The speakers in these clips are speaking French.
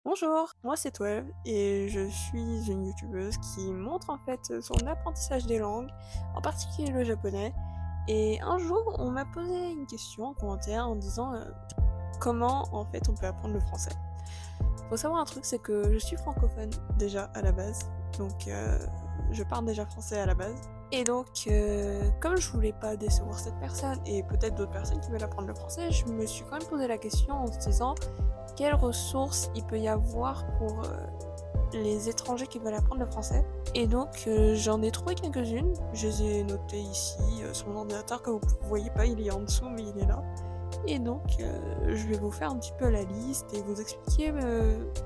Bonjour, moi c'est Twelve et je suis une youtubeuse qui montre en fait son apprentissage des langues, en particulier le japonais. Et un jour, on m'a posé une question en commentaire en disant comment en fait on peut apprendre le français. Faut savoir un truc, c'est que je suis francophone déjà à la base, donc je parle déjà français à la base. Et donc, comme je voulais pas décevoir cette personne et peut-être d'autres personnes qui veulent apprendre le français, je me suis quand même posé la question en se disant quelles ressources il peut y avoir pour les étrangers qui veulent apprendre le français. Et donc j'en ai trouvé quelques-unes, je les ai notées ici sur mon ordinateur que vous ne voyez pas, il est en dessous mais il est là. Et donc je vais vous faire un petit peu la liste et vous expliquer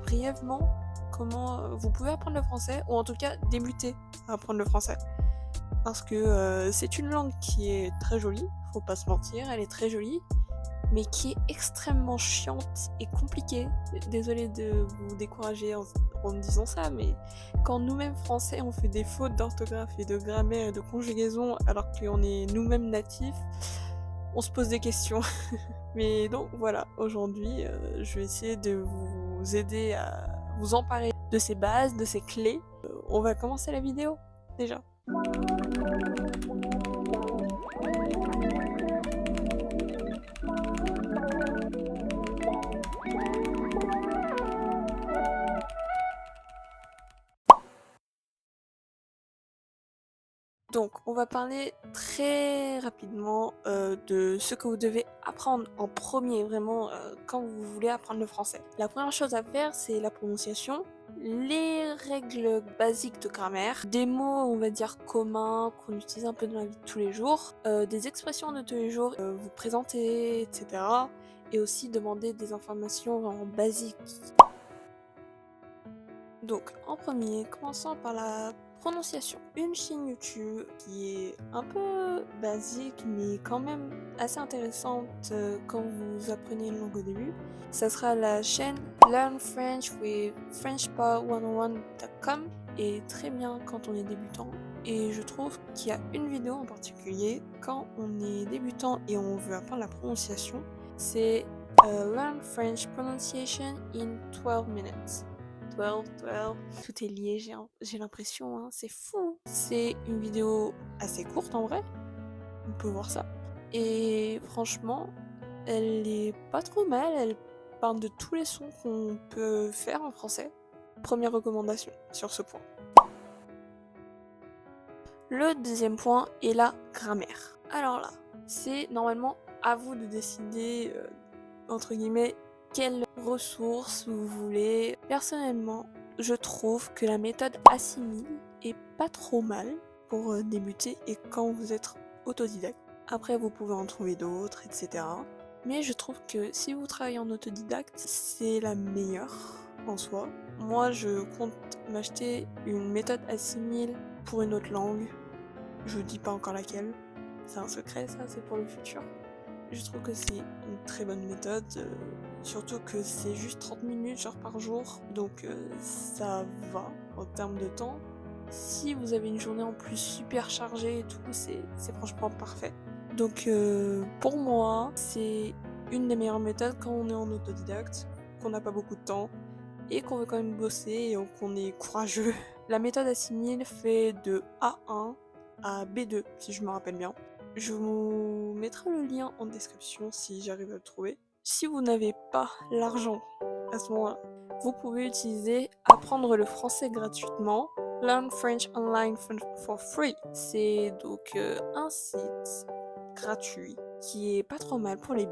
brièvement comment vous pouvez apprendre le français, ou en tout cas débuter à apprendre le français. Parce que c'est une langue qui est très jolie, faut pas se mentir, elle est très jolie, mais qui est extrêmement chiante et compliquée. Désolée de vous décourager en me disant ça, mais quand nous-mêmes français on fait des fautes d'orthographe et de grammaire et de conjugaison alors qu'on est nous-mêmes natifs, on se pose des questions. Mais donc voilà, aujourd'hui je vais essayer de vous aider à vous emparer de ces bases, de ces clés. On va commencer la vidéo déjà. Donc, on va parler très rapidement de ce que vous devez apprendre en premier, vraiment, quand vous voulez apprendre le français. La première chose à faire, c'est la prononciation, les règles basiques de grammaire, des mots, on va dire, communs qu'on utilise un peu dans la vie de tous les jours, des expressions de tous les jours, vous présenter, etc. Et aussi demander des informations vraiment basiques. Donc, en premier, commençons par la prononciation. Une chaîne YouTube qui est un peu basique mais quand même assez intéressante quand vous apprenez une langue au début. Ça sera la chaîne Learn French with FrenchPod101.com, et très bien quand on est débutant. Et je trouve qu'il y a une vidéo en particulier quand on est débutant et on veut apprendre la prononciation. C'est Learn French Pronunciation in 12 minutes. 12, tout est lié, j'ai l'impression, hein, c'est fou. C'est une vidéo assez courte en vrai, on peut voir ça. Et franchement, elle est pas trop mal, elle parle de tous les sons qu'on peut faire en français. Première recommandation sur ce point. Le deuxième point est la grammaire. Alors là, c'est normalement à vous de décider, entre guillemets, quelles ressources vous voulez. Personnellement, je trouve que la méthode Assimil est pas trop mal pour débuter et quand vous êtes autodidacte. Après, vous pouvez en trouver d'autres, etc. Mais je trouve que si vous travaillez en autodidacte, c'est la meilleure en soi. Moi, je compte m'acheter une méthode Assimil pour une autre langue. Je vous dis pas encore laquelle. C'est un secret, ça, c'est pour le futur. Je trouve que c'est une très bonne méthode, surtout que c'est juste 30 minutes genre par jour, donc ça va en termes de temps. Si vous avez une journée en plus super chargée et tout, c'est franchement parfait. Donc pour moi, c'est une des meilleures méthodes quand on est en autodidacte, qu'on n'a pas beaucoup de temps et qu'on veut quand même bosser et qu'on est courageux. La méthode Assimil fait de A1 à B2, si je me rappelle bien. Je vous mettrai le lien en description si j'arrive à le trouver. Si vous n'avez pas l'argent à ce moment-là, vous pouvez utiliser Apprendre le français gratuitement, Learn French Online for Free. C'est donc un site gratuit qui est pas trop mal pour les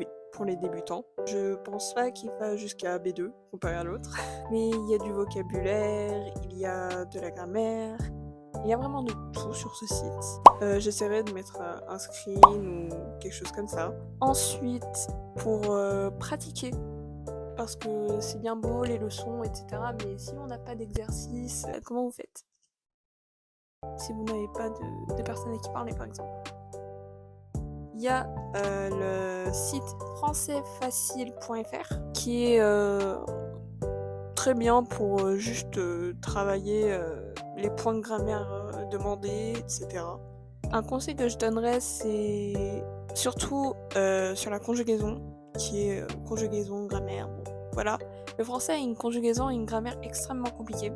débutants. Je pense pas qu'il va jusqu'à B2 comparé à l'autre, mais il y a du vocabulaire, il y a de la grammaire, il y a vraiment de tout sur ce site. J'essaierai de mettre un screen ou quelque chose comme ça. Ensuite, pour pratiquer, parce que c'est bien beau les leçons, etc. Mais si on n'a pas d'exercice, comment vous faites? Si vous n'avez pas de personnes à qui parler, par exemple. Il y a le site françaisfacile.fr qui est très bien pour juste travailler les points de grammaire demandés, etc. Un conseil que je donnerais, c'est surtout sur la conjugaison, qui est conjugaison, grammaire, bon, voilà. Le français a une conjugaison et une grammaire extrêmement compliquées.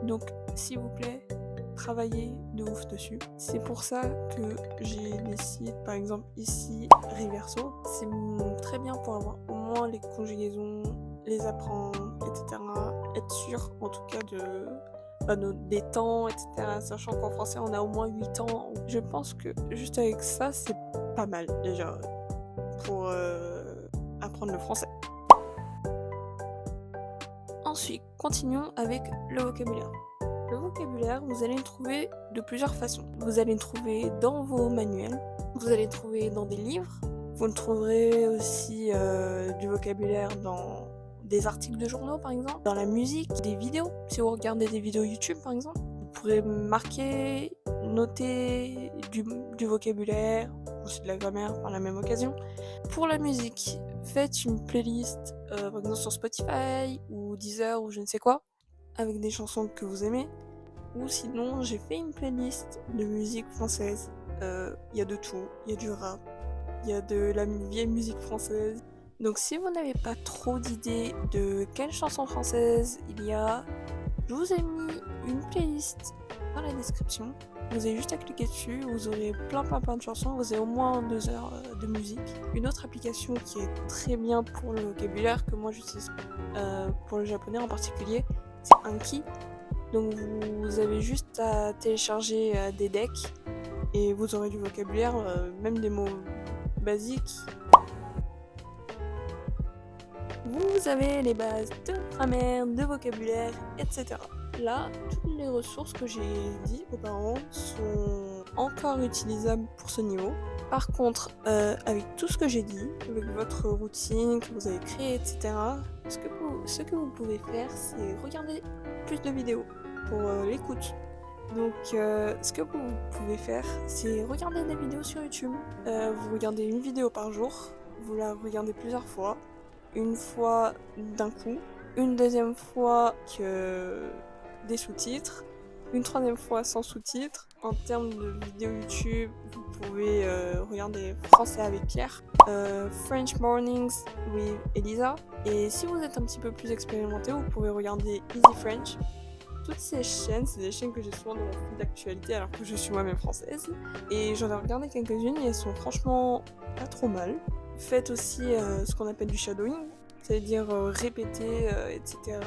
Donc, s'il vous plaît, travaillez de ouf dessus. C'est pour ça que j'ai décidé, par exemple ici, Reverso. C'est très bien pour avoir au moins les conjugaisons, les apprendre, etc. Être sûr, en tout cas, des temps, etc. Sachant qu'en français, on a au moins 8 ans. Je pense que juste avec ça, c'est pas mal déjà pour apprendre le français. Ensuite, continuons avec le vocabulaire. Le vocabulaire, vous allez le trouver de plusieurs façons. Vous allez le trouver dans vos manuels, vous allez le trouver dans des livres, vous le trouverez aussi du vocabulaire dans des articles de journaux par exemple, dans la musique, des vidéos. Si vous regardez des vidéos YouTube par exemple, vous pourrez marquer, noter du vocabulaire, aussi de la grammaire par la même occasion. Pour la musique, faites une playlist par exemple sur Spotify ou Deezer ou je ne sais quoi, avec des chansons que vous aimez. Ou sinon, j'ai fait une playlist de musique française. Il y a de tout. Il y a du rap, il y a de la vieille musique française. Donc si vous n'avez pas trop d'idées de quelle chanson française il y a, je vous ai mis une playlist dans la description. Vous avez juste à cliquer dessus, vous aurez plein de chansons, vous avez au moins 2 heures de musique. Une autre application qui est très bien pour le vocabulaire, que moi j'utilise pour le japonais en particulier, c'est Anki. Donc vous avez juste à télécharger des decks et vous aurez du vocabulaire, même des mots basiques. Vous avez les bases de grammaire, de vocabulaire, etc. Là, toutes les ressources que j'ai dit auparavant sont encore utilisables pour ce niveau. Par contre, avec tout ce que j'ai dit, avec votre routine que vous avez créée, etc., ce que vous pouvez faire, c'est regarder plus de vidéos pour l'écoute. Donc, ce que vous pouvez faire, c'est regarder des vidéos sur YouTube. Vous regardez une vidéo par jour, vous la regardez plusieurs fois. Une fois d'un coup, une deuxième fois que des sous-titres, une troisième fois sans sous-titres. En termes de vidéos YouTube, vous pouvez regarder Français avec Pierre, French Mornings with Elisa. Et si vous êtes un petit peu plus expérimenté, vous pouvez regarder Easy French. Toutes ces chaînes, c'est des chaînes que j'ai souvent dans mon fil d'actualité alors que je suis moi-même française. Et j'en ai regardé quelques-unes et elles sont franchement pas trop mal. Faites aussi ce qu'on appelle du shadowing, c'est-à-dire répéter, etc.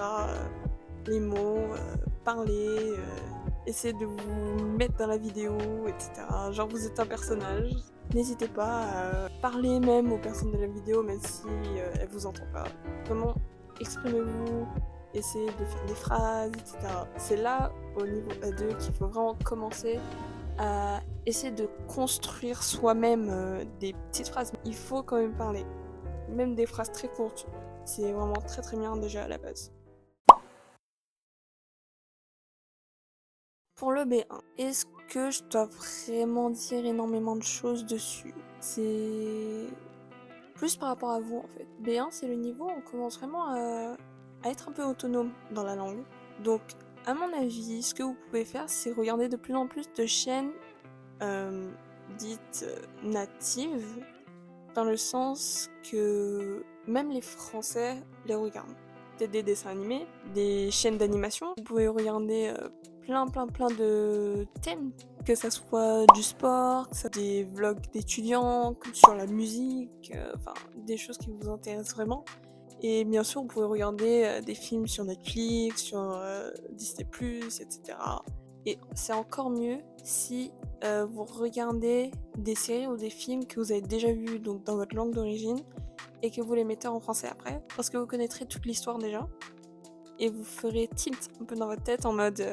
Les mots, parler, essayer de vous mettre dans la vidéo, etc. Genre vous êtes un personnage. N'hésitez pas à parler même aux personnes de la vidéo, même si elles vous entendent pas. Vraiment, exprimez-vous, essayez de faire des phrases, etc. C'est là, au niveau A2, qu'il faut vraiment commencer à essayer de construire soi-même des petites phrases. Il faut quand même parler, même des phrases très courtes. C'est vraiment très bien déjà à la base. Pour le B1, est-ce que je dois vraiment dire énormément de choses dessus? C'est plus par rapport à vous en fait. B1, c'est le niveau où on commence vraiment à être un peu autonome dans la langue. Donc, à mon avis, ce que vous pouvez faire, c'est regarder de plus en plus de chaînes dites natives, dans le sens que même les Français les regardent. Peut-être des dessins animés, des chaînes d'animation. Vous pouvez regarder plein de thèmes, que ça soit du sport, que ça soit des vlogs d'étudiants, sur la musique, enfin des choses qui vous intéressent vraiment. Et bien sûr, vous pouvez regarder des films sur Netflix, sur Disney+, etc. Et c'est encore mieux si vous regardez des séries ou des films que vous avez déjà vus donc dans votre langue d'origine et que vous les mettez en français après, parce que vous connaîtrez toute l'histoire déjà et vous ferez tilt un peu dans votre tête en mode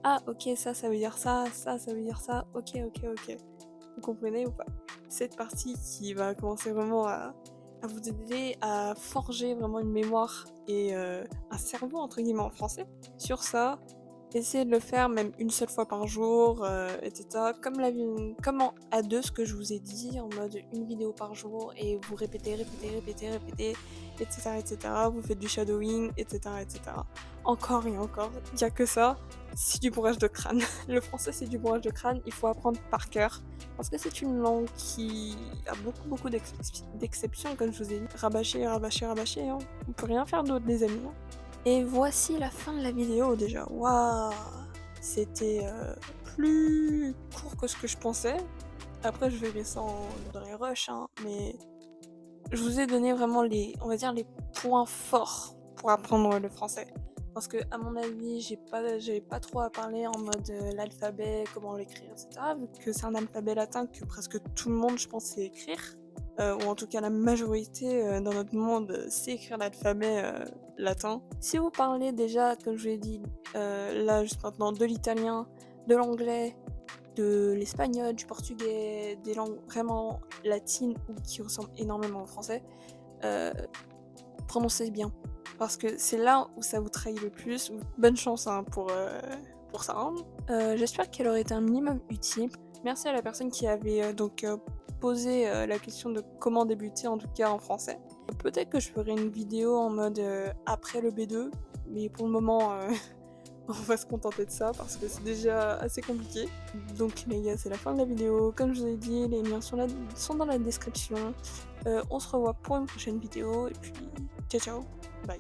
ah ok, ça veut dire ça veut dire ça, ok. Vous comprenez ou pas? Cette partie qui va commencer vraiment à vous aider à forger vraiment une mémoire et un cerveau entre guillemets en français. Sur ça, Essayez de le faire même une seule fois par jour, etc. Comme en A2, ce que je vous ai dit, en mode une vidéo par jour et vous répétez, etc., etc. Vous faites du shadowing, etc., etc. Encore et encore, il n'y a que ça, c'est du bourrage de crâne. Le français, c'est du bourrage de crâne, il faut apprendre par cœur. Parce que c'est une langue qui a beaucoup d'exceptions, comme je vous ai dit. Rabâcher, hein. On peut rien faire d'autre, les amis, hein. Et voici la fin de la vidéo déjà. Waouh! C'était plus court que ce que je pensais. Après, je verrai ça dans les rushs, hein, mais je vous ai donné vraiment on va dire les points forts pour apprendre le français. Parce que à mon avis, j'avais pas trop à parler en mode l'alphabet, comment l'écrire, etc. Vu que c'est un alphabet latin que presque tout le monde, je pense, sait écrire. Ou en tout cas la majorité dans notre monde sait écrire l'alphabet latin. Si vous parlez déjà, comme je vous l'ai dit là juste maintenant, de l'italien, de l'anglais, de l'espagnol, du portugais, des langues vraiment latines ou qui ressemblent énormément au français, prononcez bien. Parce que c'est là où ça vous trahit le plus. Bonne chance hein, pour ça. Hein. J'espère qu'elle aurait été un minimum utile. Merci à la personne qui avait posé la question de comment débuter, en tout cas en français. Peut-être que je ferai une vidéo en mode après le B2, mais pour le moment, on va se contenter de ça parce que c'est déjà assez compliqué. Donc les gars, c'est la fin de la vidéo. Comme je vous ai dit, les liens sont dans la description. On se revoit pour une prochaine vidéo et puis ciao ciao, bye.